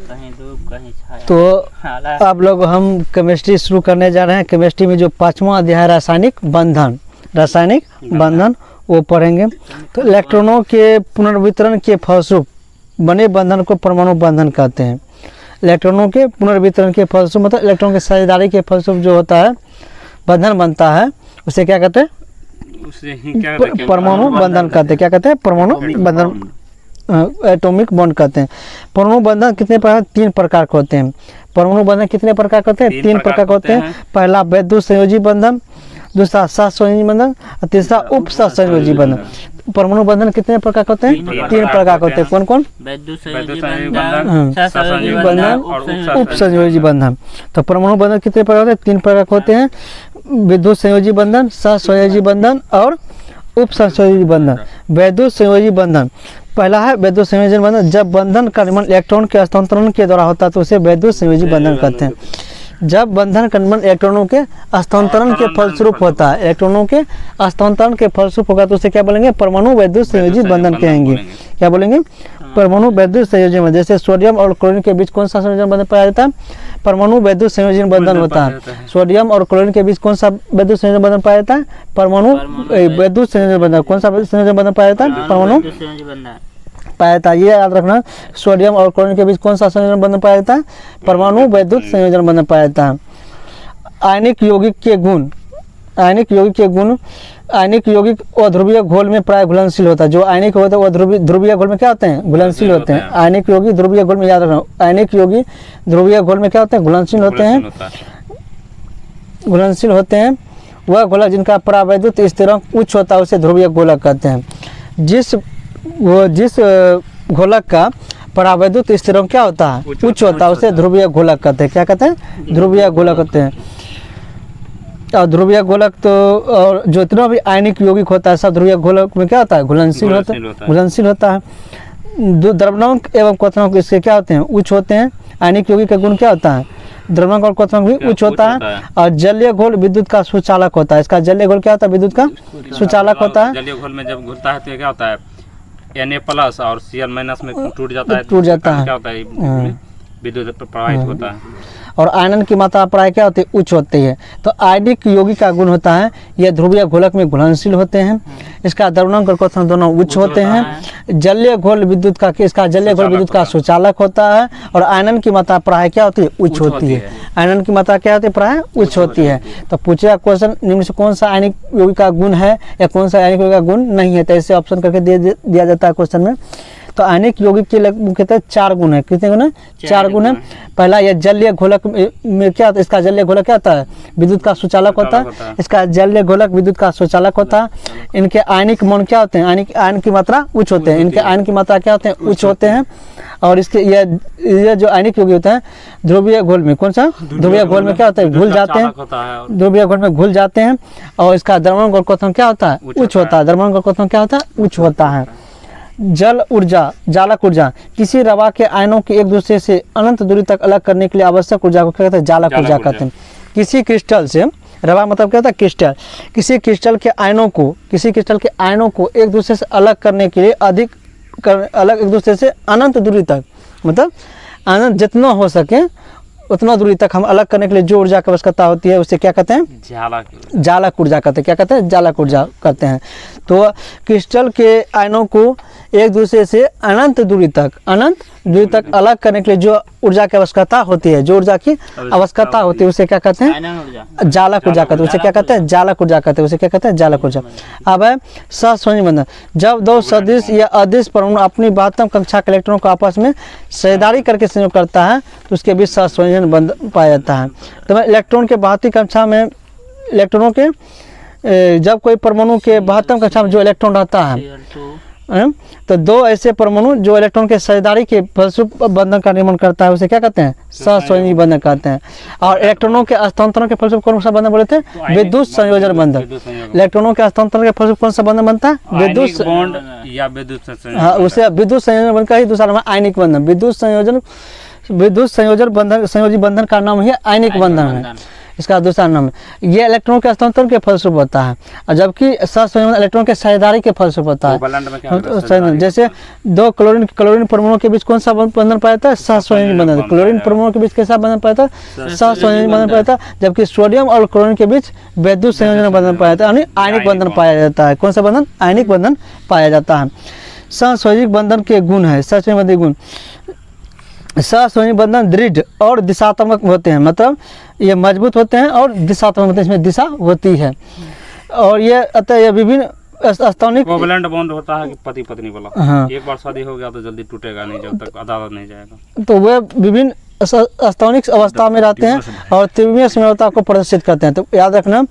कहीं धूप कहीं छाया। तो आप लोग हम केमिस्ट्री शुरू करने जा रहे हैं। केमिस्ट्री में जो 5वां अध्याय है रासायनिक बंधन वो पढ़ेंगे। तो इलेक्ट्रॉनों के पुनर्वितरण के फलस्वरूप बने बंधन को परमाणु बंधन कहते हैं। इलेक्ट्रॉनों के पुनर्वितरण के फलस्वरूप मतलब इलेक्ट्रॉन की साझेदारी के फलस्वरूप जो होता है बंधन बनता है उसे क्या कहते हैं? परमाणु बंधन कहते हैं। क्या कहते हैं? परमाणु बंधन, एटॉमिक बॉन्ड कहते हैं। परमाणु बंधन कितने प्रकार? 3 प्रकार के होते हैं। परमाणु बंधन कितने प्रकार के होते हैं? 3 प्रकार के होते हैं। पहला वैद्युत संयोजी बंधन, दूसरा सहसंयोजी बंधन और तीसरा उप सहसंयोजी बंधन। परमाणु बंधन कितने प्रकार के होते हैं? 3 प्रकार के होते हैं। कौन कौन? वैद्युत संयोजी बंधन, सहसंयोजी बंधन, उप संयोजी बंधन। तो परमाणु बंधन कितने प्रकार होते हैं? 3 प्रकार के होते हैं। विद्युत संयोजी बंधन, सहसंयोजी बंधन और उप सहसंयोजी बंधन। वैद्युत संयोजी बंधन पहला है वैद्युत संयोजी बंधन। जब बंधन का निर्माण इलेक्ट्रॉन के हस्तांतरण के द्वारा होता है तो उसे वैद्युत संयोजी बंधन कहते हैं। जब बंधन का निर्माण इलेक्ट्रॉनों के हस्तांतरण के फलस्वरूप होता है, इलेक्ट्रॉनों के हस्तांतरण के फलस्वरूप होगा तो उसे क्या बोलेंगे? परमाणु वैद्युत संयोजी बंधन कहेंगे। क्या बोलेंगे? परमाणु वैद्युत संयोजी बंधन। जैसे सोडियम और क्लोरीन के बीच कौन सा संयोजन बंधन पाया जाता है? परमाणु वैद्युत संयोजन बंधन होता है। सोडियम और क्लोरीन के बीच कौन सा वैद्युत संयोजन बंधन पाया जाता है? परमाणु वैद्युत संयोजन बंधन। कौन सा संयोजन बंधन पाया जाता है? परमाणु पाया जाता है। ये याद रखना, सोडियम और क्लोरीन के बीच कौन सा संयोजन बंधन पाया जाता है? परमाणु वैद्युत संयोजन बंधन पाया जाता है। आयनिक यौगिक के गुण, आयनिक यौगिक अध्रुवीय घोल में प्राय घुलनशील होता है। जो आयनिक होता है वो ध्रुवीय घोल में क्या होते हैं? घुलनशील होते हैं। आयनिक यौगिक ध्रुवीय घोल में, याद रखना, आयनिक यौगिक ध्रुवीय घोल में क्या होते हैं? घुलनशील होते हैं। वह गोलक जिनका परावैद्युत स्थिरांक उच्च होता है उसे ध्रुवीय गोलक कहते हैं। जिस गोलक का परावैद्युत स्थिरांक क्या होता है? उच्च होता है उसे ध्रुवीय गोलक कहते हैं। क्या कहते हैं? ध्रुवीय गोलक कहते हैं। और ध्रुवीय गोलक तो और जो इतना भी आयनिक यौगिक होता है सब ध्रुवीय गोलक में क्या होता है? घुलनशील होता है। द्रव्यनांक एवं क्वथनांक इसके क्या होते हैं? उच्च होते हैं। आयनिक यौगिक का गुण क्या होता है? द्रव्यनांक और क्वथनांक भी उच्च होता है। और जलीय घोल विद्युत का सुचालक होता है। इसका जलीय घोल क्या होता है? विद्युत का सुचालक होता है। जलीय घोल में जब घुलता है तो क्या होता है? Na+ और Cl- में टूट जाता है। क्या होता है? विद्युत प्रवाहित होता है। और आयनन की मात्रा प्राय क्या होती है? उच्च होती है। तो आयनिक यौगिक का गुण होता है यह ध्रुवीय घोलक में घुलनशील होते हैं। इसका द्रव्यनांक और क्वथनांक दोनों उच्च होते हैं। जलीय घोल विद्युत का विद्युत का सुचालक होता है। और आयनन की मात्रा प्राय क्या होती है? उच्च होती है। आयनन की मात्रा क्या होती है? प्राय उच्च होती है। तो पूछेगा क्वेश्चन निम्न से कौन सा आयनिक यौगिक का गुण है या कौन सा आयनिक यौगिक का गुण नहीं है, तो ऐसे ऑप्शन करके दिया जाता है क्वेश्चन में। तो आयनिक यौगिक के मुख्यतः 4 गुण है। कितने गुण है? 4 गुण है। पहला यह जलीय घोलक में क्या होता है? इसका जलीय घोलक क्या होता है? विद्युत का सुचालक होता है। इसका जलीय घोलक विद्युत का सुचालक होता है। इनके आयनिक मान क्या होते हैं? आयन की मात्रा उच्च होते हैं। इनके आयन की मात्रा क्या होते हैं? उच्च होते हैं। और इसके यह जो आयनिक यौगिक होता है ध्रुवीय घोल में, कौन सा? ध्रुवीय घोल में क्या होता है? घुल जाते हैं। ध्रुवीय घोल में घुल जाते हैं। और इसका द्रव्यनांक और क्वथनांक क्या होता है? उच्च होता है। द्रव्यनांक और क्वथनांक क्या होता है? उच्च होता है। जालक ऊर्जा किसी रवा के आयनों के एक दूसरे से अनंत दूरी तक अलग करने के लिए आवश्यक ऊर्जा को क्या कहते हैं? जालक ऊर्जा कहते हैं। किसी क्रिस्टल से, रवा मतलब क्या होता है? क्रिस्टल। किसी क्रिस्टल के आयनों को एक दूसरे से अलग करने के लिए एक दूसरे से अनंत दूरी तक, मतलब अनंत जितना हो सके उतना दूरी तक हम अलग करने के लिए जो ऊर्जा की आवश्यकता होती है उसे क्या कहते हैं? जालक ऊर्जा कहते हैं। क्या कहते हैं? जालक ऊर्जा कहते हैं। तो क्रिस्टल के आयनों को एक दूसरे से अनंत दूरी तक अलग करने के लिए जो ऊर्जा की आवश्यकता होती है, उसे क्या कहते हैं? जालक ऊर्जा कहते हैं। उसे क्या कहते हैं? जालक ऊर्जा कहते हैं। उसे क्या कहते हैं? जालक ऊर्जा। अब है सहसंयोजी बंधन। जब 2 सदिश या अदिश परमाणु अपनी 12वीं कक्षा के इलेक्ट्रॉनों को आपस में साझेदारी करके संयोग करता है तो उसके बीच सहसंयोजन बंधन पाया जाता है। तो इलेक्ट्रॉन के 12वीं कक्षा में इलेक्ट्रॉनों के जब कोई परमाणु के 12वीं कक्षा में जो इलेक्ट्रॉन रहता है तो 2 ऐसे परमाणु जो इलेक्ट्रॉन के साझेदारी के फलस्वरूप बंधन का निर्माण करता है उसे क्या कहते हैं? सहसंयोजी बंधन कहते हैं। और इलेक्ट्रॉनों के हस्तांतरण के फलस्वरूप कौन सा बंधन बोले थे? विद्युत संयोजन बंधन। इलेक्ट्रॉनों के हस्तांतरण के फलस्वरूप कौन सा बंधन बनता है? विद्युत बॉन्ड या विद्युत संयोजन। हाँ, उसे विद्युत संयोजन बंधन का ही दूसरा नाम है आयनिक बंधन। विद्युत संयोजी बंधन का नाम ही आयनिक बंधन है। इसका दूसरा नाम है। ये इलेक्ट्रॉन के हस्तांतरण के फलस्वरूप होता है, और जबकि सहसंयोजन इलेक्ट्रॉन के साझेदारी के फलस्वरूप होता है। कोवैलेंट में क्या होता है? जैसे दो क्लोरीन परमाणु के बीच कौन सा बंधन पाया जाता है? सहसंयोजन बंधन। क्लोरीन परमाणु के बीच कैसा बंधन पाया जाता है? सहसंयोजन बंधन पाया जाता है। जबकि सोडियम और क्लोरीन के बीच वैद्युत संयोजन बंधन पाया जाता है, यानी आयनिक बंधन पाया जाता है। कौन सा बंधन? आयनिक बंधन पाया जाता है। सहसंयोजक बंधन के गुण है, सहसंयोजक बंधन गुण, सहसंयोजक बंधन दृढ़ और दिशात्मक होते हैं, मतलब ये मजबूत होते हैं और दिशात्मक होते हैं, इसमें दिशा होती है। और ये अतः ये विभिन्न स्थानिक कोवैलेंट बॉन्ड होता है कि पति पत्नी वाला। हाँ। एक बार शादी हो गया तो जल्दी टूटेगा नहीं जब तक अदालत नहीं जाएगा। तो वे विभिन्न स्थानिक अवस्था में रहते हैं और त्रिविमीय समझौता को प्रदर्शित करते हैं। तो याद रखना,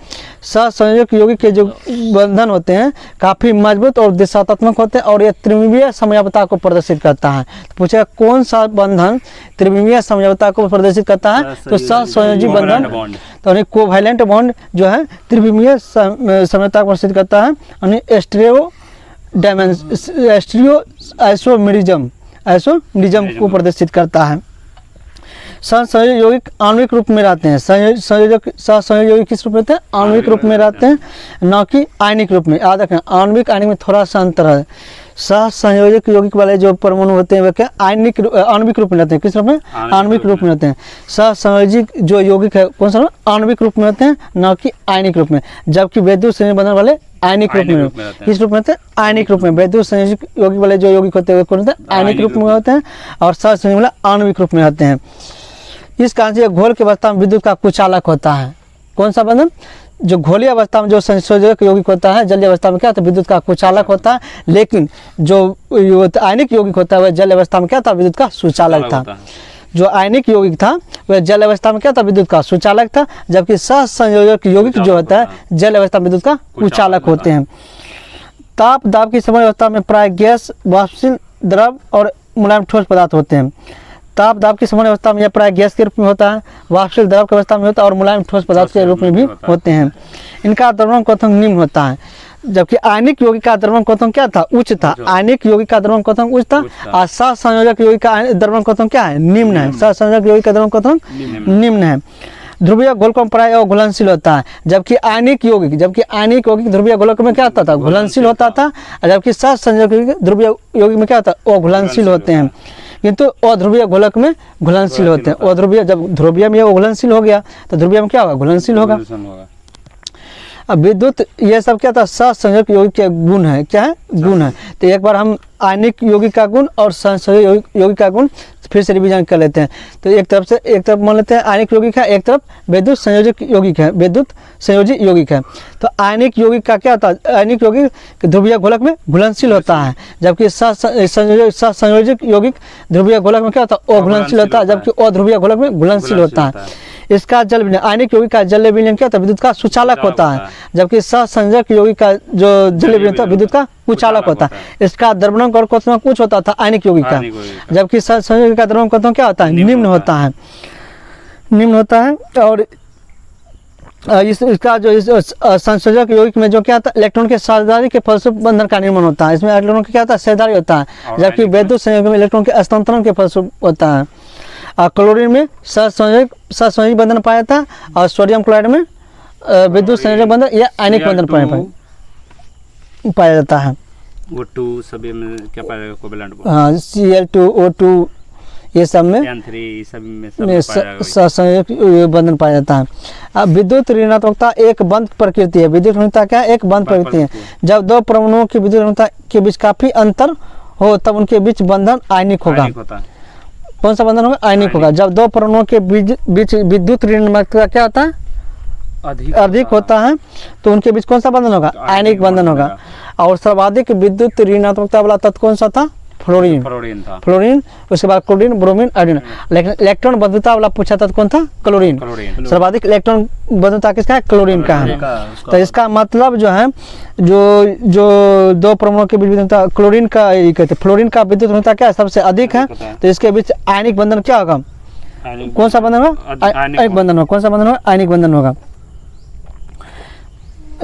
सहसंयोजक यौगिक के जो बंधन होते हैं काफ़ी मजबूत और दिशात्मक होते हैं और ये त्रिविमीय समझौता को प्रदर्शित करता है। तो पूछेगा कौन सा बंधन त्रिविमीय समझौता को प्रदर्शित करता है? तो सहसंयोजक बंधन, तो कोवैलेंट बॉन्ड जो है त्रिविमीय समझौता को प्रदर्शित करता है, यानी आइसोमेरिज्म को प्रदर्शित करता है। सहसंयोजक यौगिक आणविक रूप में रहते हैं। सहसंयोजक यौगिक किस रूप में रहते हैं? आणविक रूप में रहते हैं, न कि आयनिक रूप में। याद रखना, आणविक आयनिक में थोड़ा सा अंतर है। सहसंयोजक यौगिक वाले जो परमाणु होते हैं वे क्या आणविक रूप में रहते हैं। किस रूप में? आणविक रूप में रहते हैं। सहसंयोजक जो यौगिक है कौन सा? आणविक रूप में रहते हैं, न कि आयनिक रूप में। जबकि वैद्युत संयोजक बंधन वाले आयनिक रूप में, किस रूप में होते हैं? आयनिक रूप में। वैद्युत संयोजक यौगिक वाले जो यौगिक होते हैं कौन होते हैं? आयनिक रूप में होते हैं, और सहसंयोजक वाले आणविक रूप में होते हैं। इस कारण से घोल की अवस्था में विद्युत का कुचालक होता है। कौन सा बंधन? जो घोलीय अवस्था में जो संयोजक यौगिक होता है, जलीय अवस्था में क्या होता है? विद्युत का कुचालक होता है। लेकिन जो आयनिक यौगिक होता है वह जल अवस्था में क्या था? विद्युत का सुचालक था। जो आयनिक यौगिक था वह जल अवस्था में क्या था? विद्युत का सुचालक था। जबकि सहसंयोजक यौगिक जो होता है जल अवस्था में विद्युत का कुचालक होते हैं। ताप दाब की समान अवस्था में प्राय गैस, वाष्पशील द्रव और मुलायम ठोस पदार्थ होते हैं। ताप दाब की समान अवस्था में यह प्राय गैस के रूप में होता है, वाष्पशील द्रव की अवस्था में होता है और मुलायम ठोस पदार्थ के रूप में भी होते हैं। इनका द्रवण क्वथनांक निम्न होता है। जबकि आयनिक यौगिक का द्रवण क्वथनांक क्या था? उच्च था। आयनिक यौगिक का द्रवण क्वथनांक उच्च था, और सहसंयोजक यौगिक का द्रवण क्वथनांक क्या है? निम्न है। सहसंयोजक यौगिक का द्रवण क्वथनांक निम्न है। ध्रुवीय गोलक में प्राय घुलनशील होता है। जबकि आयनिक यौगिक ध्रुवीय गोलक में क्या होता था? घुलनशील होता था। जबकि सहसंयोजक यौगिक ध्रुवीय यौगिक में क्या होता है? अघुलनशील होते हैं, किंतु अध्रुवीय गोलक में घुलनशील होते हैं। अध्रुवीय, जब ध्रुवीय में घुलनशील हो गया तो ध्रुवीय में क्या होगा? घुलनशील होगा। अब विद्युत ये सब क्या था? सहसंयोजक यौगिक के गुण है। क्या है? गुण है। तो एक बार हम आयनिक यौगिक का गुण और सहसंयोजक यौगिक का गुण फिर से रिवीजन कर लेते हैं। तो एक तरफ मान लेते हैं आयनिक यौगिक है, एक तरफ विद्युत संयोजक यौगिक है, विद्युत संयोजी यौगिक है। तो आयनिक यौगिक का क्या होता है? आयनिक यौगिक ध्रुवीय गोलक में घुलनशील होता है। जबकि सहसंयोजक यौगिक ध्रुवीय गोलक में क्या होता है? अघुलनशील होता है। जबकि अध्रुवीय गोलक में घुलनशील होता है। इसका जल विलयन, आयनिक यौगिक का जल विलयन क्या होता है? विद्युत का सुचालक होता है। जबकि सहसंयोजक यौगिक का जो जल विलयन होता है विद्युत का कुचालक होता है। इसका द्रवणांक और क्वथनांक कुछ होता था आयनिक यौगिक का, जबकि सहसंयोजक का द्रवणांक क्वथनांक क्या होता है? निम्न होता है। निम्न होता है। और इसका जो संयोजक यौगिक में जो क्या होता है? इलेक्ट्रॉन के साझेदारी के फलस्वरूप बंधन का निर्माण होता है। इसमें इलेक्ट्रॉन का क्या होता है? साझेदारी होता है। जबकि वैद्युत संयोजक में इलेक्ट्रॉन के हस्तांतरण के फलस्वरूप होता है। और क्लोरीन में सहसंयोजक बंधन पाया जाता है, और सोडियम क्लोराइड में विद्युत संयोजक बंधन या आयनिक बंधन पाया जाता है। O2 सभी में क्या पाया? Covalent bond. हाँ, Cl2, O2 ये सब में N3 सभी में सहसंयोजक बंधन पाया जाता है। अब विद्युत ऋणात्मकता एक बंद प्रकृति है। विद्युत ऋणात्मकता क्या है? एक बंद प्रकृति है। जब दो परमाणुओं की विद्युत ऋणात्मकता के बीच काफी अंतर हो तब उनके बीच बंधन आयनिक होगा। कौन सा बंधन होगा? आयनिक होगा। जब दो परमाणुओं के बीच विद्युत ऋणात्मकता क्या होता है? अधिक होता है तो उनके बीच कौन सा बंधन होगा? आयनिक बंधन होगा। और सर्वाधिक विद्युत ऋणात्मकता वाला तत्व कौन सा था? फ्लोरीन। उसके बाद क्लोरीन, ब्रोमीन, आयोडीन। लेकिन इलेक्ट्रॉन बंधुता वाला पूछा था कौन था? क्लोरीन। सर्वाधिक इलेक्ट्रॉन बंधुता किसका है? क्लोरीन का है। तो इसका मतलब जो है जो दो परमाणुओं के बीच विद्युत क्लोरीन का कहते, फ्लोरीन का विद्युत ऋणात्मकता क्या है? सबसे अधिक है। तो इसके बीच आयनिक बंधन क्या होगा? कौन सा बंधन होगा? आयनिक बंधन होगा। कौन सा बंधन होगा? आयनिक बंधन होगा।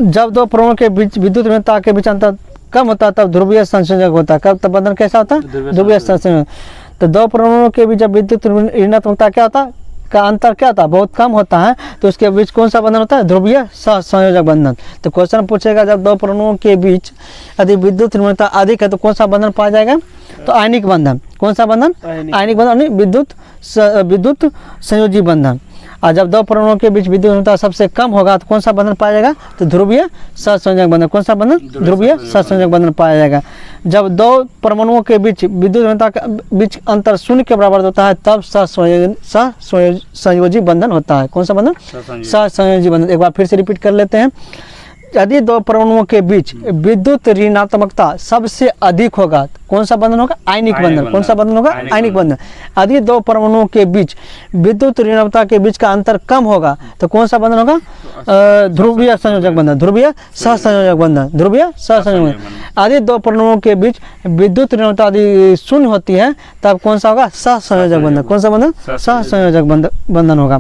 जब दो परमाणुओं के बीच विद्युत ऋणात्मकता के बीच अंतर कम होता है तब ध्रुवीय संयोजक होता है। कब तब बंधन कैसा होता है? ध्रुवीय संयोजक। तो दो परमाणुओं के बीच जब विद्युत ऋणात्मकता क्या होता है? का अंतर क्या होता है, बहुत कम होता है, तो उसके बीच कौन सा बंधन होता है, ध्रुवीय सहसंयोजक बंधन। तो क्वेश्चन पूछेगा जब दो परमाणुओं के बीच यदि विद्युत निर्भरता अधिक है तो कौन सा बंधन पाया जाएगा, तो आयनिक बंधन। कौन सा बंधन, आयनिक बंधन, यानी विद्युत संयोजी बंधन। और जब दो परमाणुओं के बीच विद्युत निर्भरता सबसे कम होगा तो कौन सा बंधन पाया जाएगा, तो ध्रुवीय सहसंयोजक बंधन। कौन सा बंधन, ध्रुवीय सहसंयोजक बंधन पाया जाएगा। जब दो परमाणुओं के बीच विद्युत निर्भरता के बीच अंतर शून्य के बराबर होता है तब सहसंयोजी बंधन होता है। कौन सा बंधन, सहसंयोजी बंधन। एक बार फिर से रिपीट कर लेते हैं। यदि दो परमाणुओं के बीच विद्युत ऋणात्मकता सबसे अधिक होगा तो कौन सा बंधन होगा, आयनिक बंधन। कौन सा बंधन होगा, आयनिक बंधन। यदि दो परमाणुओं के बीच विद्युत ऋणात्मकता के बीच का अंतर कम होगा तो कौन सा बंधन होगा, ध्रुवीय संयोजक बंधन, ध्रुवीय सहसंयोजक बंधन, ध्रुवीय सहसंयोजक बंधन। यदि दो परमाणुओं के बीच विद्युत ऋणात्मकता यदि शून्य होती है तब कौन सा होगा, सहसंयोजक बंधन। कौन सा बंधन, सहसंयोजक बंधन होगा।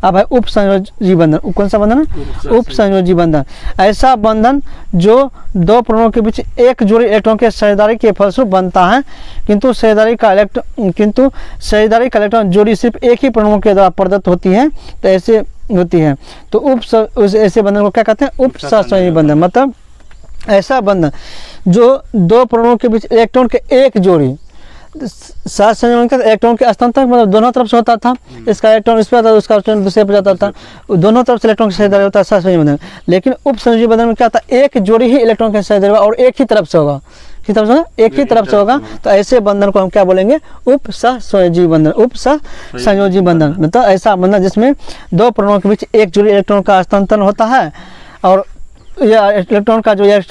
अब है उपसंयोजी बंधन। कौन सा बंधन है, उपसंयोजी बंधन। ऐसा बंधन जो दो परमाणुओं के बीच एक जोड़ी इलेक्ट्रॉन के साझेदारी के फलस्वरूप बनता है, किंतु साझेदारी का इलेक्ट्रॉन जोड़ी सिर्फ एक ही परमाणु के द्वारा प्रदत्त होती है, तो ऐसे होती है। तो ऐसे बंधन को क्या कहते हैं, उपसंयोजी बंधन। मतलब ऐसा बंधन जो दो परमाणुओं के बीच इलेक्ट्रॉन के एक जोड़ी सहसंयोजक का इलेक्ट्रॉन के हस्तांतरण मतलब दोनों तरफ से होता था, इसका इलेक्ट्रॉन इस पर आता था, उसका इलेक्ट्रॉन दूसरे पर जाता था, दोनों तरफ से इलेक्ट्रॉन की साझेदारी होता है सहसंयोजी बंधन। लेकिन उपसंयोजी बंधन में क्या होता है, एक जोड़ी ही इलेक्ट्रॉन की साझेदारी और एक ही तरफ से होगा, किस तरफ से होगा, एक ही तरफ से होगा। तो ऐसे बंधन को हम क्या बोलेंगे, उपसंयोजी बंधन। उपसंयोजी बंधन मतलब ऐसा बंधन जिसमें दो परमाणुओं के बीच एक जोड़ी इलेक्ट्रॉन का हस्तांतरण होता है और यह इलेक्ट्रॉन का जो एक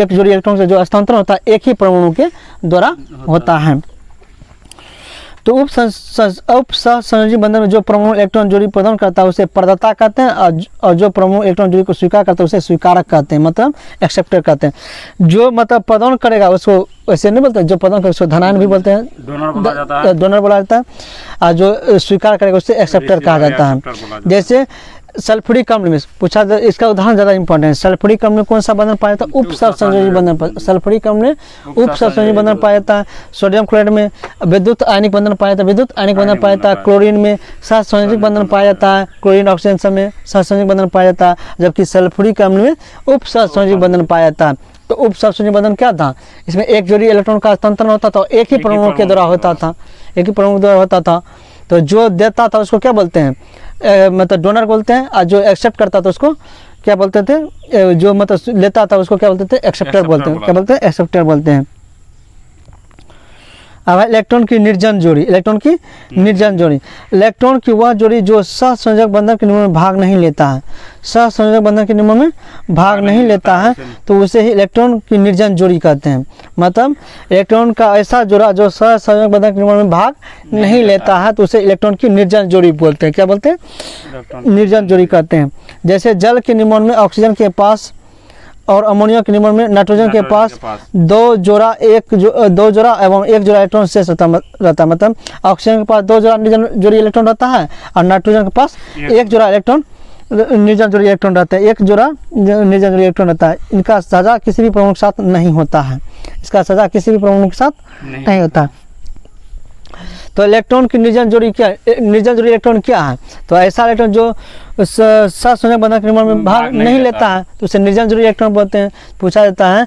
जोड़ी इलेक्ट्रॉन से जो हस्तांतरण होता है एक ही परमाणु के द्वारा होता है। तो उपसंयोजी बंधन में जो परमाणु इलेक्ट्रॉन जोड़ी प्रदान करता है उसे प्रदाता कहते हैं और जो परमाणु इलेक्ट्रॉन जोड़ी को स्वीकार करता है उसे स्वीकारक कहते हैं, मतलब एक्सेप्टर कहते हैं। जो मतलब प्रदान करेगा उसको वैसे नहीं बोलते, जो प्रदान करेगा उसको धनायन भी बोलते हैं, डोनर बोला जाता है। और जो स्वीकार करेगा उससे एक्सेप्टर कहा जाता है। जैसे सल्फ्यूरिक अम्ल में पूछा, इसका उदाहरण ज़्यादा इंपॉर्टेंट है। सल्फ्यूरिक अम्ल में कौन सा बंधन पाया जाता है, उपसंयोजी बंधन। सल्फ्यूरिक अम्ल में उपसंयोजी बंधन पाया जाता है। सोडियम क्लोराइड में विद्युत आयनिक बंधन पाया जाता है, विद्युत आयनिक बंधन पाया जाता है। क्लोरीन में सहसंयोजक बंधन पाया जाता है, क्लोरीन ऑक्सीजन सब में सहसंयोजक बंधन पाया जाता है, जबकि सल्फ्यूरिक अम्ल में उपसंयोजक बंधन पाया जाता है। तो उपसंयोजक बंधन क्या था, इसमें एक जोड़ी इलेक्ट्रॉन का हस्तांतरण होता था, एक ही परमाणु के द्वारा होता था, एक ही परमाणु द्वारा होता था। तो जो देता था उसको क्या बोलते हैं, मतलब डोनर बोलते हैं, और जो एक्सेप्ट करता था उसको क्या बोलते थे, जो मतलब लेता था उसको क्या बोलते थे, एक्सेप्टर बोलते हैं। क्या बोलते हैं, एक्सेप्टर बोलते हैं। अब इलेक्ट्रॉन की निर्जन जोड़ी, इलेक्ट्रॉन की निर्जन जोड़ी, इलेक्ट्रॉन की वह जोड़ी जो सहसंयोजक बंधन के निर्माण में भाग नहीं लेता है, सहसंयोजक बंधन के निर्माण में भाग नहीं लेता है, तो उसे ही इलेक्ट्रॉन की निर्जन जोड़ी कहते हैं। मतलब इलेक्ट्रॉन का ऐसा जोड़ा जो सहसंयोजक बंधन के निर्माण में भाग नहीं लेता है तो उसे इलेक्ट्रॉन की निर्जन जोड़ी बोलते हैं। क्या बोलते हैं, निर्जन जोड़ी कहते हैं। जैसे जल के निर्माण में ऑक्सीजन के पास और अमोनिया के निर्माण में नाइट्रोजन के पास दो जोड़ा एवं एक जोड़ा इलेक्ट्रॉन शेष रहता है। मतलब ऑक्सीजन के पास दो जोड़ा निर्जन जोड़ी इलेक्ट्रॉन रहता है और नाइट्रोजन के पास एक जोड़ा इलेक्ट्रॉन निर्जन जोड़ी इलेक्ट्रॉन रहता है, एक जोड़ा निर्जन जोड़ी इलेक्ट्रॉन रहता है। इनका साझा किसी भी परमाणु के साथ नहीं होता है, इसका साझा किसी भी परमाणु के साथ नहीं होता। तो इलेक्ट्रॉन की निर्जन जोड़ी क्या, निर्जन जोड़ी इलेक्ट्रॉन क्या है, तो ऐसा इलेक्ट्रॉन जो सहसंयोजक बंधन के निर्माण में भाग नहीं लेता है तो उसे निर्जन जोड़ी इलेक्ट्रॉन बोलते हैं। पूछा जाता है,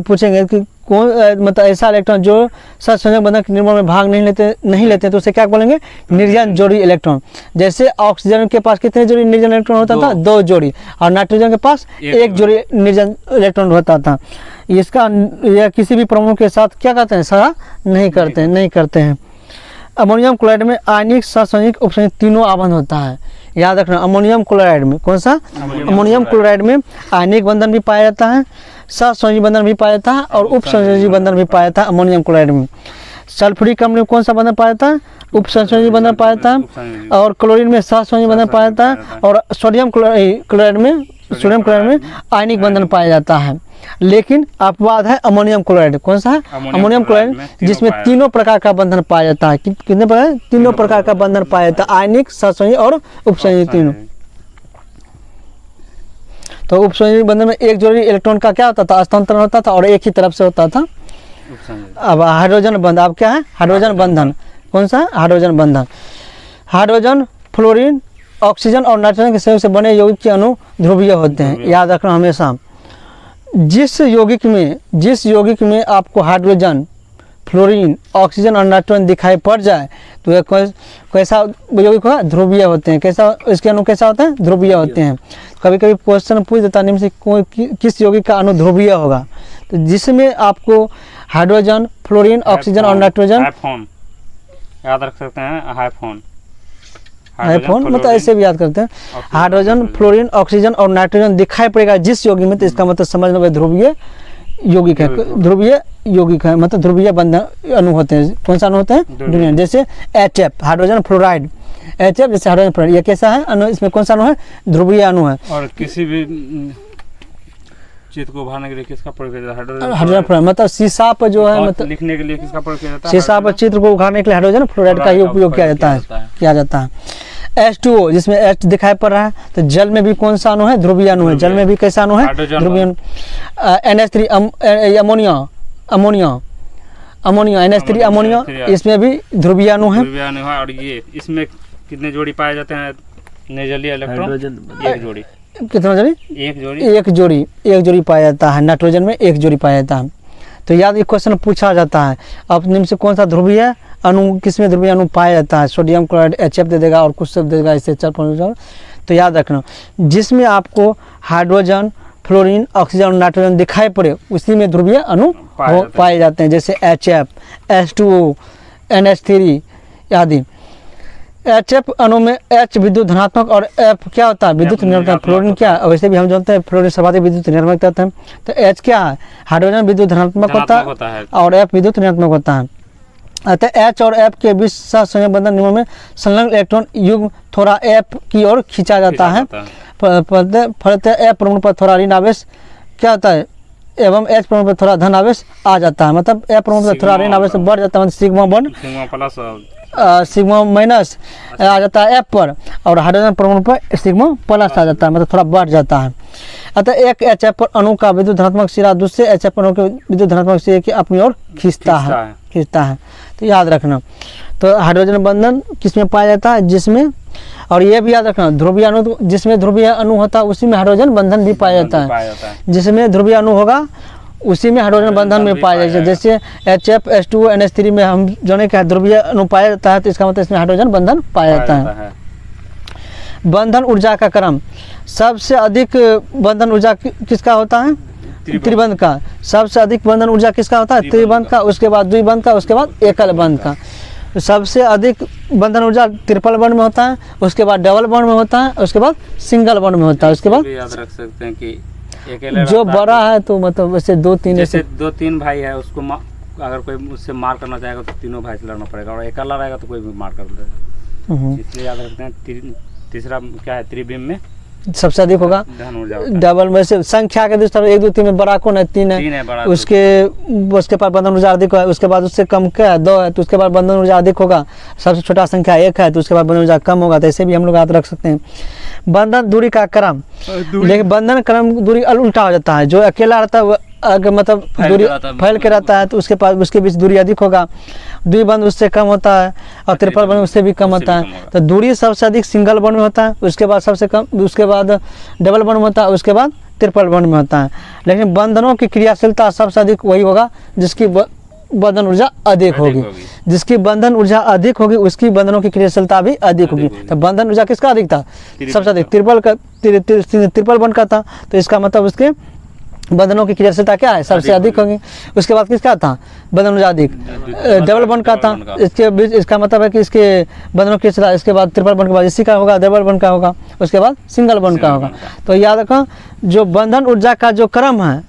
पूछेंगे कि कौन मतलब ऐसा इलेक्ट्रॉन जो सहसंयोजक बंधन के निर्माण में भाग नहीं लेते तो उसे क्या बोलेंगे, निर्जन जोड़ी इलेक्ट्रॉन। जैसे ऑक्सीजन के पास कितने जोड़ी निर्जन इलेक्ट्रॉन होता था, दो जोड़ी, और नाइट्रोजन के पास एक जोड़ी निर्जन इलेक्ट्रॉन होता था। इसका यह किसी भी परमाणु के साथ क्या कहते हैं, साझा नहीं करते हैं। अमोनियम क्लोराइड में आयनिक, सहसंयोजक, उपसंयोजक तीनों आबंध होता है। याद रखना, अमोनियम क्लोराइड में कौन सा, अमोनियम क्लोराइड में आयनिक बंधन भी पाया जाता है, सहसंयोजी बंधन भी पाया जाता है और उपसंयोजी बंधन भी पाया जाता है अमोनियम क्लोराइड में। सल्फ्यूरिक अम्ल में कौन सा बंधन पाया जाता है, उपसंयोजी बंधन पाया जाता है, और क्लोरीन में सहसंयोजी बंधन पाया जाता है, और सोडियम क्लोराइड में आयनिक बंधन पाया जाता है। लेकिन अपवाद है अमोनियम क्लोराइड। कौन सा है, अमोनियम क्लोराइड, जिसमें तीनों प्रकार का बंधन पाया जाता है। कितने प्रकार, तीनों प्रकार का बंधन पाया जाता है, आयनिक, सहसंयोजी और उपसंयोजी तीनों। तो उपसंयोजी बंधन में एक जोड़ी इलेक्ट्रॉन का क्या होता था, हस्तांतरण होता था और एक ही तरफ से होता था। अब हाइड्रोजन बंधन, अब क्या है, हाइड्रोजन बंधन। कौन सा, हाइड्रोजन बंधन। हाइड्रोजन, फ्लोरीन, ऑक्सीजन और नाइट्रोजन के सहयोग से बने यौगिक के अणु ध्रुवीय होते हैं। याद रखना हमेशा, जिस यौगिक में आपको हाइड्रोजन, फ्लोरीन, ऑक्सीजन और नाइट्रोजन दिखाई पड़ जाए तो यह कैसा यौगिक होगा? ध्रुवीय होते हैं। कैसा, इसके अणु कैसा होते हैं? ध्रुवीय होते हैं। कभी कभी क्वेश्चन पूछ देता है निम्न से किस यौगिक का अणु ध्रुवीय होगा, तो जिसमें आपको हाइड्रोजन, फ्लोरीन, ऑक्सीजन और नाइट्रोजन, याद रख सकते हैं। हाइफोन मतलब ऐसे भी याद करते हैं। हाइड्रोजन, फ्लोरीन, ऑक्सीजन और नाइट्रोजन दिखाई पड़ेगा जिस यौगिक में, तो इसका मतलब समझ लो ध्रुवीय यौगिक है। ध्रुवीय यौगिक है मतलब ध्रुवीय बंधन अणु होते हैं। कौन सा अणु होते हैं? जैसे HF, हाइड्रोजन फ्लोराइड, HF जैसे हाइड्रोजन फ्लोराइड, ये कैसा है अणु? इसमें कौन सा अणु है? ध्रुवीय अणु है। और किसी भी चित्र को उभारने के लिए किसका प्रयोग किया जाता है? Hydrogen fluoride. मतलब शीशा पर जो है, मतलब लिखने के लिए किसका प्रयोग किया जाता है? शीशा पर चित्र को उभारने के लिए हाइड्रोजन फ्लोराइड का ही उपयोग किया जाता है। H2O जिसमें H दिखाई पड़ रहा है, तो जल में भी कौन सा अणु है? ध्रुवीय अणु है। जल में भी कैसा अणु है? ध्रुवीय अणु। NH3 अमोनिया, NH3 अमोनिया, इसमें भी ध्रुवीय अणु है। और ये इसमें कितने जोड़ी पाए जाते हैं निर्जलीय इलेक्ट्रॉन? एक जोड़ी। कितना जोड़ी? एक जोड़ी पाया जाता है। नाइट्रोजन में एक जोड़ी पाया जाता है। तो याद, ये क्वेश्चन पूछा जाता है। अब निम्न से कौन सा ध्रुवीय अणु, किसमें ध्रुवीय अणु पाया जाता है? सोडियम क्लोराइड HF दे देगा और कुछ सब दे देगा, इससे 4 तो याद रखना, जिसमें आपको हाइड्रोजन, फ्लोरीन, ऑक्सीजन और नाइट्रोजन दिखाई पड़े उसी में ध्रुवीय अणु पाए जाते हैं। जैसे HF, H2O, NH3 आदि। HF अणु में H विद्युत धनात्मक और F क्या होता है? विद्युत ऋणात्मक। फ्लोरीन क्या? वैसे भी हम जानते हैं फ्लोरीन सर्वाधिक विद्युत ऋणात्मक होता है। तो H क्या है? हाइड्रोजन विद्युत धनात्मक होता है और F विद्युत ऋणात्मक होता है। अतः H और F के बीच सहसंयोजक बंधन नियमों में संलग्न इलेक्ट्रॉन युग्म थोड़ा F की ओर खींचा जाता है। फलतः F परमाणु पर थोड़ा ऋण आवेश क्या होता है एवं H परमाणु पर थोड़ा धन आवेश आ जाता है। मतलब F परमाणु पर थोड़ा ऋण आवेश बढ़ जाता है, मतलब सिग्मा बॉन्ड सिग्मा माइनस आ जाता है F पर, और हाइड्रोजन परमाणु पर सिग्मा प्लस आ जाता है, मतलब थोड़ा बढ़ जाता है। अतः एक HF पर अणु का विद्युत धनात्मक सिरा दूसरे HF अणु के विद्युत धनात्मक सिरे की अपनी ओर खींचता है। तो याद रखना, तो हाइड्रोजन बंधन किसमें पाया जाता है? जिसमें, और ये भी याद रखना, ध्रुवीय अणु, जिसमें ध्रुवीय अणु होता है उसी में हाइड्रोजन बंधन भी पाया जाता है। जिसमें ध्रुवीय अणु होगा उसी में हाइड्रोजन बंधन में पाया जाता है। जैसे HF, H2O, NH3 में हम जाने के ध्रुवीय अणु पाया जाता है, तो इसका मतलब इसमें हाइड्रोजन बंधन पाया जाता है। बंधन ऊर्जा का क्रम, सबसे अधिक बंधन ऊर्जा किसका होता है? त्रिबंध का। सबसे अधिक बंधन ऊर्जा किसका होता है? त्रिबंध का, उसके बाद द्विबंध का, उसके बाद एकल बंध का। सबसे अधिक बंधन ऊर्जा ट्रिपल बॉन्ड में होता है, उसके बाद डबल बॉन्ड में होता है, उसके बाद सिंगल बॉन्ड में होता है। उसके बाद याद रख सकते हैं कि जो बड़ा है तो मतलब वैसे 2-3 भाई है, उसको अगर कोई उससे मार करना चाहेगा तो तीनों भाई से लड़ना पड़ेगा, और अकेला रहेगा तो कोई भी मार कर देगा। इसलिए याद रखते हैं तीसरा क्या है? त्रिविम में सबसे अधिक होगा डबल में से संख्या के दृष्टि 1 2 3 में बड़ा कौन है? 3 है। उसके पास बंधन ऊर्जा अधिक है, उसके बाद उससे कम क्या है? 2 है, तो उसके बाद बंधन ऊर्जा अधिक होगा। सबसे छोटा संख्या 1 है, तो उसके बाद बंधन ऊर्जा कम होगा। तो ऐसे भी हम लोग याद रख सकते हैं। बंधन दूरी का क्रम, लेकिन बंधन क्रम दूरी उल्टा हो जाता है। जो अकेला रहता है अगर मतलब दूरी फैल के रहता है तो उसके पास उसके बीच दूरी अधिक होगा। द्विबंध उससे कम होता है और ट्रिपल बंध उससे भी कम होता है। तो दूरी सबसे अधिक सिंगल बंध में होता है, उसके बाद सबसे कम, उसके बाद डबल बंध में होता है, उसके बाद ट्रिपल बंध में होता है। लेकिन बंधनों की क्रियाशीलता सबसे अधिक वही होगा जिसकी बंधन ऊर्जा अधिक होगी। जिसकी बंधन ऊर्जा अधिक होगी उसकी बंधनों की क्रियाशीलता भी अधिक होगी। तो बंधन ऊर्जा किसका अधिक था? सबसे अधिक ट्रिपल बंध का था, तो इसका मतलब उसके बंधनों की क्रियाशीलता क्या है? सबसे अधिक होगी। उसके बाद किसका था? बंधन ऊर्जा अधिक डबल बंध का था। इसके बीच इसका मतलब है कि इसके बंधनों की क्रियाशीलता, इसके बाद ट्रिपल बंध के बाद इसी का होगा, डबल बंध का होगा, उसके बाद सिंगल बंध का होगा। तो याद रखो, जो बंधन ऊर्जा का जो क्रम है,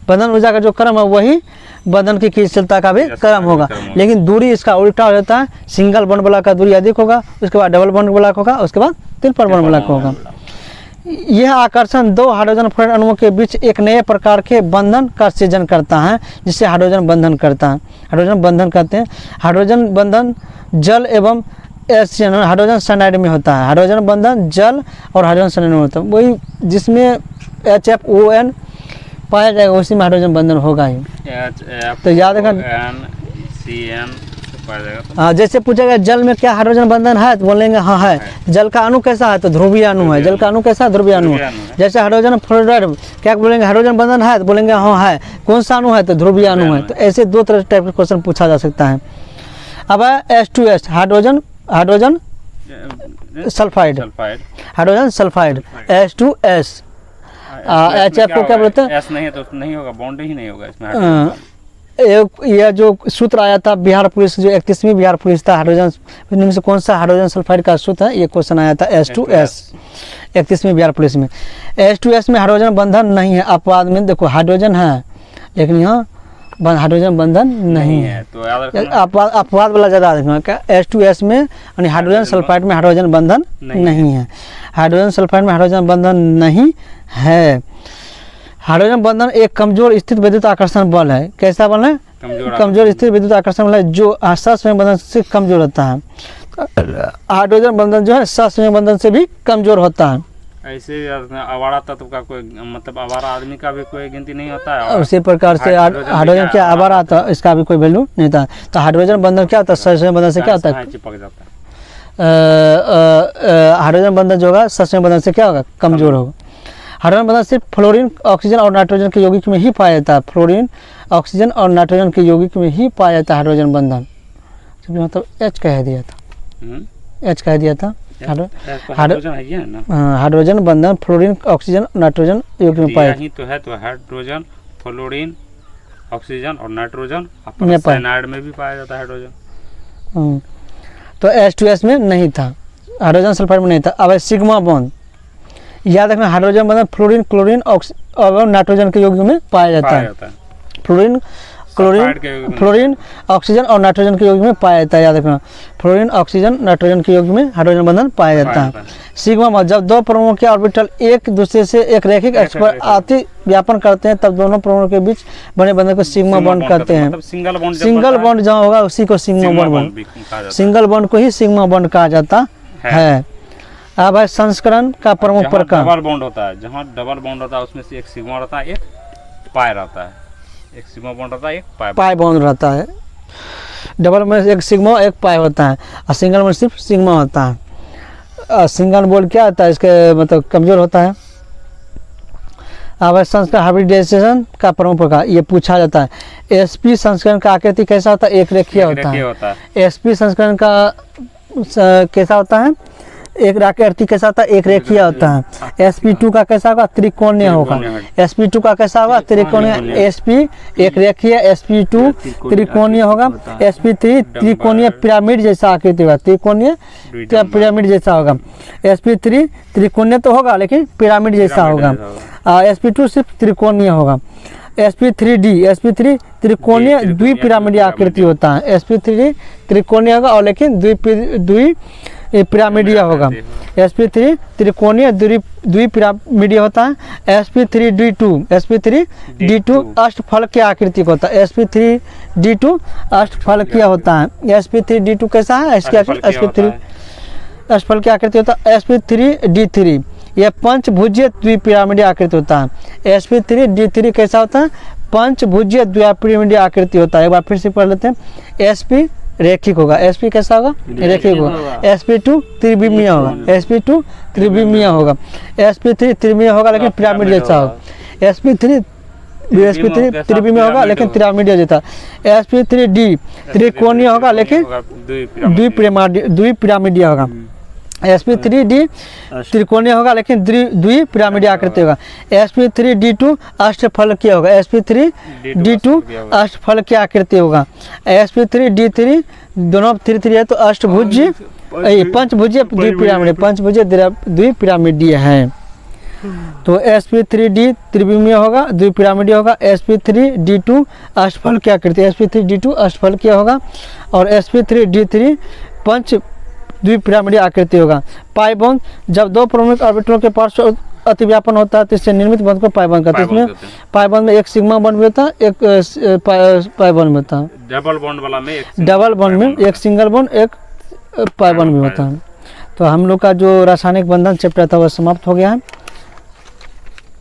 बंधन ऊर्जा का जो क्रम है वही बंधन की क्रियाशीलता का भी क्रम होगा। लेकिन दूरी इसका उल्टा हो जाता है। सिंगल बंध वाला का दूरी अधिक होगा, उसके बाद डबल बंध वाला होगा, उसके बाद ट्रिपल बंध वाला होगा। यह आकर्षण दो हाइड्रोजन फ्लोराइड अणुओं के बीच एक नए प्रकार के बंधन का सृजन करता है, जिसे हाइड्रोजन बंधन करता है। हाइड्रोजन बंधन कहते हैं। हाइड्रोजन बंधन जल एवं हाइड्रोजन साइनाइड में होता है। हाइड्रोजन बंधन जल और हाइड्रोजन साइनाइड में होता है। वही जिसमें HFON पाया जाएगा उसी में हाइड्रोजन बंधन होगा ही। तो याद रखना पाया जाएगा तो हाँ, जैसे पूछेगा जल में क्या हाइड्रोजन बंधन है तो बोलेंगे हाँ है। जल का अणु कैसा है तो ध्रुवीय अणु है। जल का अणु कैसा है ध्रुवीय अणु है। जैसे हाइड्रोजन फ्लोराइड क्या बोलेंगे हाइड्रोजन बंधन है तो बोलेंगे हाँ है। कौन सा अणु है तो ध्रुवीय अणु है। तो ऐसे दो तरह टाइप के क्वेश्चन पूछा जा सकता है। अब है H2S hydrogen sulphide, hydrogen sulphide H2S। HF को क्या बोलते हैं? एस नहीं है तो नहीं होगा, बॉन्ड ही नहीं होगा इसमें। यह जो सूत्र आया था बिहार पुलिस जो 31वीं बिहार पुलिस था हाइड्रोजन इनमें से कौन सा हाइड्रोजन सल्फाइड का सूत्र है, ये क्वेश्चन आया था H2S 31वीं बिहार पुलिस में। H2S में हाइड्रोजन बंधन नहीं है। अपवाद में देखो हाइड्रोजन है लेकिन यहाँ हाइड्रोजन बंधन नहीं है। तो अपवाद वाला ज़्यादा देखना क्या H2S में यानी हाइड्रोजन सल्फाइड में हाइड्रोजन बंधन नहीं है। हाइड्रोजन सल्फाइड में हाइड्रोजन बंधन नहीं है। हाइड्रोजन बंधन एक कमजोर स्थिर विद्युत आकर्षण बल है। कैसा बल है? कमजोर स्थिर विद्युत आकर्षण बल है जो सहसंयोजक बंधन से कमजोर होता है। हाइड्रोजन बंधन जो है सहसंयोजक बंधन से भी कमजोर होता है। ऐसे आवारा तत्व का कोई मतलब आवारा आदमी का भी कोई गिनती नहीं होता है। उसी प्रकार से हाइड्रोजन क्या आवारा था इसका भी कोई वैल्यू नहीं था। तो हाइड्रोजन बंधन क्या होता है? सहसंयोजक बंधन से क्या होता है? चिपक जाता है। हाइड्रोजन बंधन जो होगा सहसंयोजक बंधन से क्या होगा? कमजोर होगा। हाइड्रोजन बंधन सिर्फ फ्लोरीन ऑक्सीजन और नाइट्रोजन के यौगिक में ही पाया जाता है। फ्लोरीन ऑक्सीजन और नाइट्रोजन के यौगिक में ही पाया जाता है हाइड्रोजन बंधन। मतलब H कह दिया था, H कह दिया था। हाइड्रोजन बंधन फ्लोरीन ऑक्सीजन नाइट्रोजन यौगिक में पाया तो है। तो हाइड्रोजन फ्लोरीन ऑक्सीजन और नाइट्रोजन साइनाइड में भी पाया जाता है हाइड्रोजन। तो H2S में नहीं था, हाइड्रोजन सल्फाइड में नहीं था। अब सिग्मा बॉन्ड याद रखना हाइड्रोजन बंधन फ्लोरीन क्लोरीन और नाइट्रोजन के यौगिक में पाया जाता है। फ्लोरीन फ्लोरीन ऑक्सीजन और नाइट्रोजन के यौगिक में पाया जाता है। याद रखना फ्लोरीन ऑक्सीजन नाइट्रोजन के यौगिक में हाइड्रोजन बंधन पाया जाता है। सिग्मा बॉन्ड जब दो परमाणुओं के ऑर्बिटल एक दूसरे से एक रैखिक अक्ष पर अति व्यापन करते हैं तब दोनों परमाणुओं के बीच बने बंधन को सिग्मा बॉन्ड कहते हैं। सिंगल बॉन्ड जहाँ होगा उसी को सिग्मा बॉन्ड, सिंगल बॉन्ड को ही सिग्मा बॉन्ड कहा जाता है। अब है संस्करण का प्रमुख प्रकार। डबल बॉन्ड होता है, जहाँ डबल बॉन्ड होता है उसमें से एक सिग्मा रहता है, एक पाई रहता है। एक सिग्मा बॉन्ड रहता है, एक पाई बॉन्ड रहता है। डबल में एक सिग्मा एक पाई होता है और सिंगल में सिर्फ सिग्मा होता है। सिंगल बॉन्ड क्या होता है? इसके मतलब कमजोर होता है। अब है संस्करण हाइब्रिडाइजेशन का प्रमुख प्रकार, ये पूछा जाता है। sp संस्करण का आकृति कैसा होता है? एक रेखीय होता है। sp संस्करण का कैसा होता है? एक आकृति कैसा होता है? एक रेखीय होता है। sp2 का कैसा होगा? त्रिकोणीय होगा। sp2 का कैसा होगा? त्रिकोणीय। sp एक रेखीय, sp2 त्रिकोणीय होगा। sp3 त्रिकोणीय पिरामिड जैसा आकृति होगा, त्रिकोणीय पिरामिड जैसा होगा। sp3 त्रिकोणीय तो होगा लेकिन पिरामिड जैसा होगा। sp2 सिर्फ त्रिकोणीय होगा। sp3 त्रिकोणीय द्विपिरामिडीय आकृति होता है। sp3 त्रिकोणीय होगा और लेकिन द्विपिरामिडीय होगा। sp3 त्रिकोणीय द्विपिरामिडीय होता है। sp3d2 अष्टफलकीय आकृति का होता है। sp3d2 अष्टफलकीय होता है। sp3d2 कैसा है? इसकी sp3 अष्टफलकीय आकृति होता है। sp3d3 यह पंचभुजीय द्विपिरामिडीय आकृति होता है। sp3d3 कैसा होता है? पंचभुजीय द्विपिरामिडीय आकृति होता है। एक बार फिर से पढ़ लेते हैं। sp रेखिक होगा। sp कैसा होगा? रेखिक होगा। sp2 त्रिविमीय होगा। sp2 त्रिविमीय होगा। sp3 त्रिविमीय होगा लेकिन पिरामिड जैसा होगा। sp3 त्रिविमीय होगा लेकिन पिरामिड जैसा। sp3d त्रिकोणीय होगा लेकिन द्विपिरामिडीय होगा। sp3d त्रिकोणीय होगा लेकिन द्विपिरामिडीय आकृति होगा। sp3d2 अष्टफलकीय होगा। sp3d2 अष्टफलकीय आकृति होगा। sp3d3 दोनों 3 है तो अष्टभुजीय पंचभुजीय द्विपिरामिडीय है। तो sp3d त्रिविमीय होगा, द्विपिरामिडीय होगा। sp3d2 अष्टफलकीय आकृति, sp3d2 अष्टफलकीय होगा और sp3d3 पंच द्विपिरामिडीय आकृति होगा। पाई बॉन्ड जब दो प्रमुख ऑर्बिटलों के पास अतिव्यापन होता है तो इससे निर्मित बंध को पाई बॉन्ड कहते हैं। इसमें पाई बॉन्ड में एक सिग्मा बॉन्ड भी होता है, एक पाई बॉन्ड भी होता है। डबल बॉन्ड वाला में एक सिंगल बॉन्ड एक पाई बॉन्ड भी होता है। तो हम लोग का जो रासायनिक बंधन चैप्टर था वह समाप्त हो गया है।